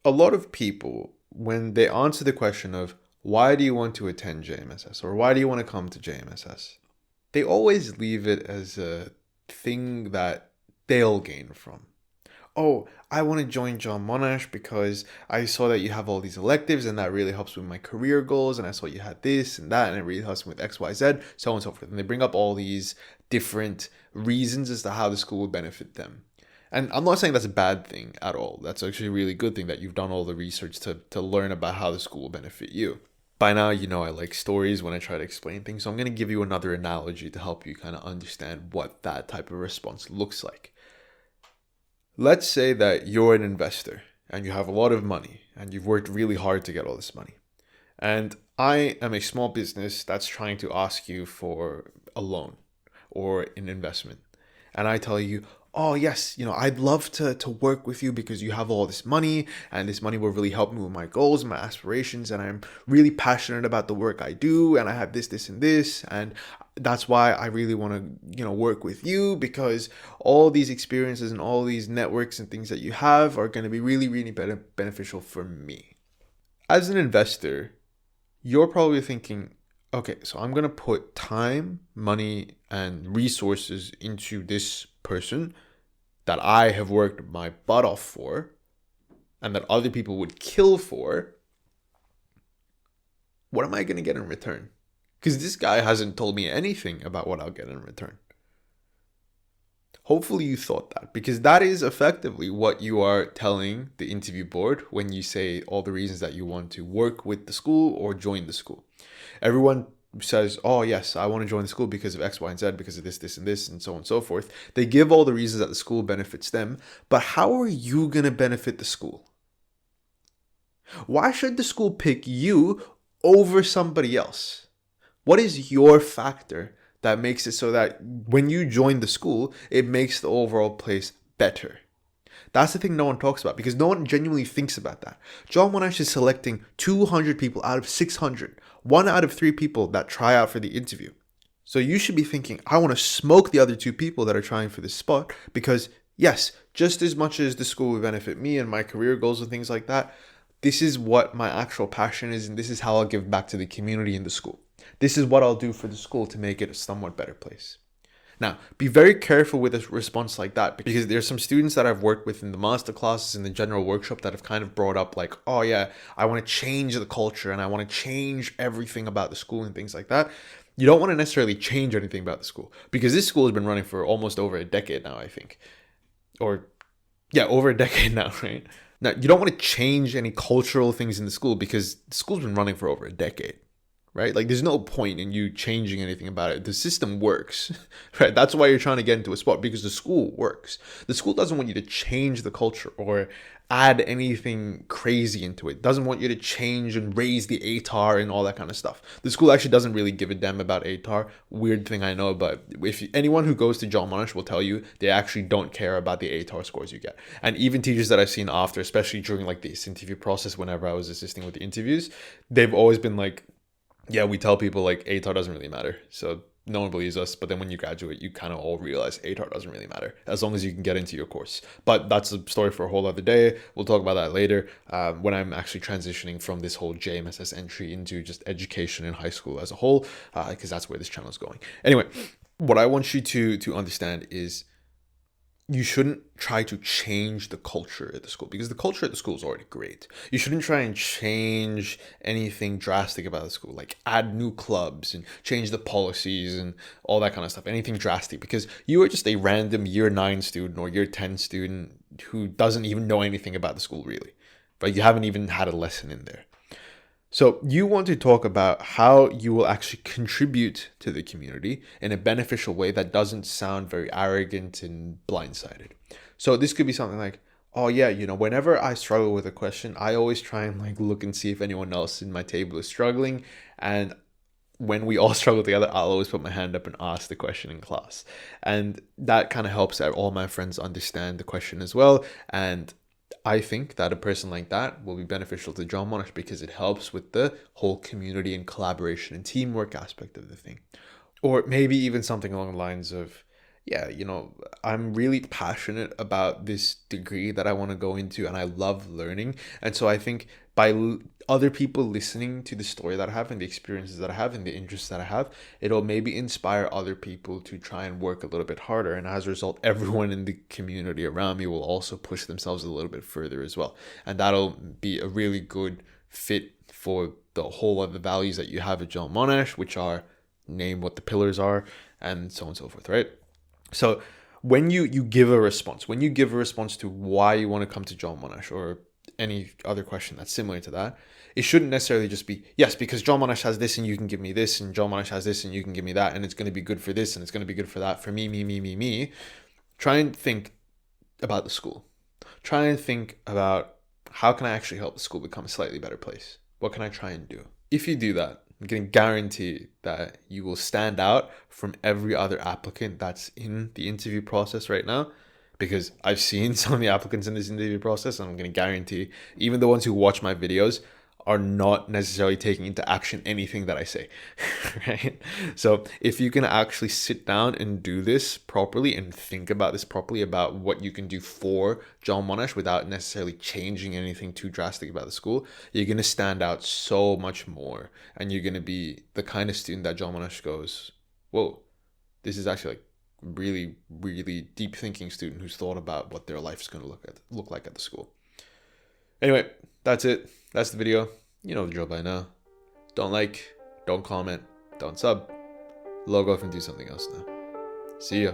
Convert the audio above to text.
A lot of people, when they answer the question of why do you want to attend JMSS or why do you want to come to JMSS, they always leave it as a thing that they'll gain from. Oh, I want to join John Monash because I saw that you have all these electives and that really helps with my career goals. And I saw you had this and that and it really helps me with X, Y, Z, so on and so forth. And they bring up all these different reasons as to how the school will benefit them. And I'm not saying that's a bad thing at all. That's actually a really good thing that you've done all the research to learn about how the school will benefit you. By now, you know I like stories when I try to explain things. So I'm going to give you another analogy to help you kind of understand what that type of response looks like. Let's say that you're an investor and you have a lot of money and you've worked really hard to get all this money. And I am a small business that's trying to ask you for a loan or an investment. And I tell you, oh yes, I'd love to work with you because you have all this money and this money will really help me with my goals, my aspirations, and I'm really passionate about the work I do and I have this, and this, and that's why I really want to, work with you because all these experiences and all these networks and things that you have are going to be really, really beneficial for me. As an investor, you're probably thinking, okay, so I'm going to put time, money, and resources into this person that I have worked my butt off for and that other people would kill for. What am I going to get in return? Because this guy hasn't told me anything about what I'll get in return. Hopefully you thought that, because that is effectively what you are telling the interview board when you say all the reasons that you want to work with the school or join the school. Everyone says, oh yes, I want to join the school because of X, Y, and Z, because of this, and so on and so forth. They give all the reasons that the school benefits them, but how are you going to benefit the school? Why should the school pick you over somebody else? What is your factor that makes it so that when you join the school, it makes the overall place better? That's the thing no one talks about because no one genuinely thinks about that. John Monash is selecting 200 people out of 600, 1 out of 3 people that try out for the interview. So you should be thinking, I want to smoke the other 2 people that are trying for this spot because yes, just as much as the school will benefit me and my career goals and things like that, this is what my actual passion is and this is how I'll give back to the community in the school. This is what I'll do for the school to make it a somewhat better place. Now, be very careful with a response like that because there's some students that I've worked with in the master classes and the general workshop that have kind of brought up like, oh yeah, I want to change the culture and I want to change everything about the school and things like that. You don't want to necessarily change anything about the school because this school has been running for almost over a decade now, I think. Or, yeah, over a decade now, right? Now, you don't want to change any cultural things in the school because the school's been running for over a decade. Right? Like there's no point in you changing anything about it. The system works, right? That's why you're trying to get into a spot because the school works. The school doesn't want you to change the culture or add anything crazy into it. Doesn't want you to change and raise the ATAR and all that kind of stuff. The school actually doesn't really give a damn about ATAR. Weird thing I know, but if anyone who goes to John Monash will tell you they actually don't care about the ATAR scores you get. And even teachers that I've seen after, especially during like this interview process, whenever I was assisting with the interviews, they've always been like, yeah, we tell people like ATAR doesn't really matter. So no one believes us. But then when you graduate, you kind of all realize ATAR doesn't really matter as long as you can get into your course. But that's a story for a whole other day. We'll talk about that later when I'm actually transitioning from this whole JMSS entry into just education in high school as a whole, because that's where this channel is going. Anyway, what I want you to understand is you shouldn't try to change the culture at the school because the culture at the school is already great. You shouldn't try and change anything drastic about the school, like add new clubs and change the policies and all that kind of stuff, anything drastic, because you are just a random year 9 student or year 10 student who doesn't even know anything about the school really, but you haven't even had a lesson in there. So you want to talk about how you will actually contribute to the community in a beneficial way that doesn't sound very arrogant and blindsided. So this could be something like, oh yeah, whenever I struggle with a question, I always try and like look and see if anyone else in my table is struggling. And when we all struggle together, I'll always put my hand up and ask the question in class. And that kind of helps that all my friends understand the question as well. And I think that a person like that will be beneficial to John Monash because it helps with the whole community and collaboration and teamwork aspect of the thing. Or maybe even something along the lines of, yeah, I'm really passionate about this degree that I want to go into, and I love learning. And so I think by other people listening to the story that I have and the experiences that I have and the interests that I have, it'll maybe inspire other people to try and work a little bit harder. And as a result, everyone in the community around me will also push themselves a little bit further as well. And that'll be a really good fit for the whole of the values that you have at John Monash, which are name what the pillars are and so on and so forth, right? So when you give a response, when you give a response to why you want to come to John Monash or any other question that's similar to that, it shouldn't necessarily just be, yes, because John Monash has this and you can give me this, and John Monash has this and you can give me that, and it's going to be good for this and it's going to be good for that, for me. Try and think about the school. Try and think about, how can I actually help the school become a slightly better place? What can I try and do? If you do that, I'm going to guarantee that you will stand out from every other applicant that's in the interview process right now, because I've seen some of the applicants in this interview process, and I'm going to guarantee even the ones who watch my videos are not necessarily taking into action anything that I say, right? So if you can actually sit down and do this properly and think about this properly about what you can do for John Monash without necessarily changing anything too drastic about the school, you're going to stand out so much more. And you're going to be the kind of student that John Monash goes, whoa, this is actually like really, really deep thinking student who's thought about what their life is going to look like at the school. Anyway, that's it. That's the video. You know the drill by now. Don't like, don't comment, don't sub. Log off and do something else now. See ya.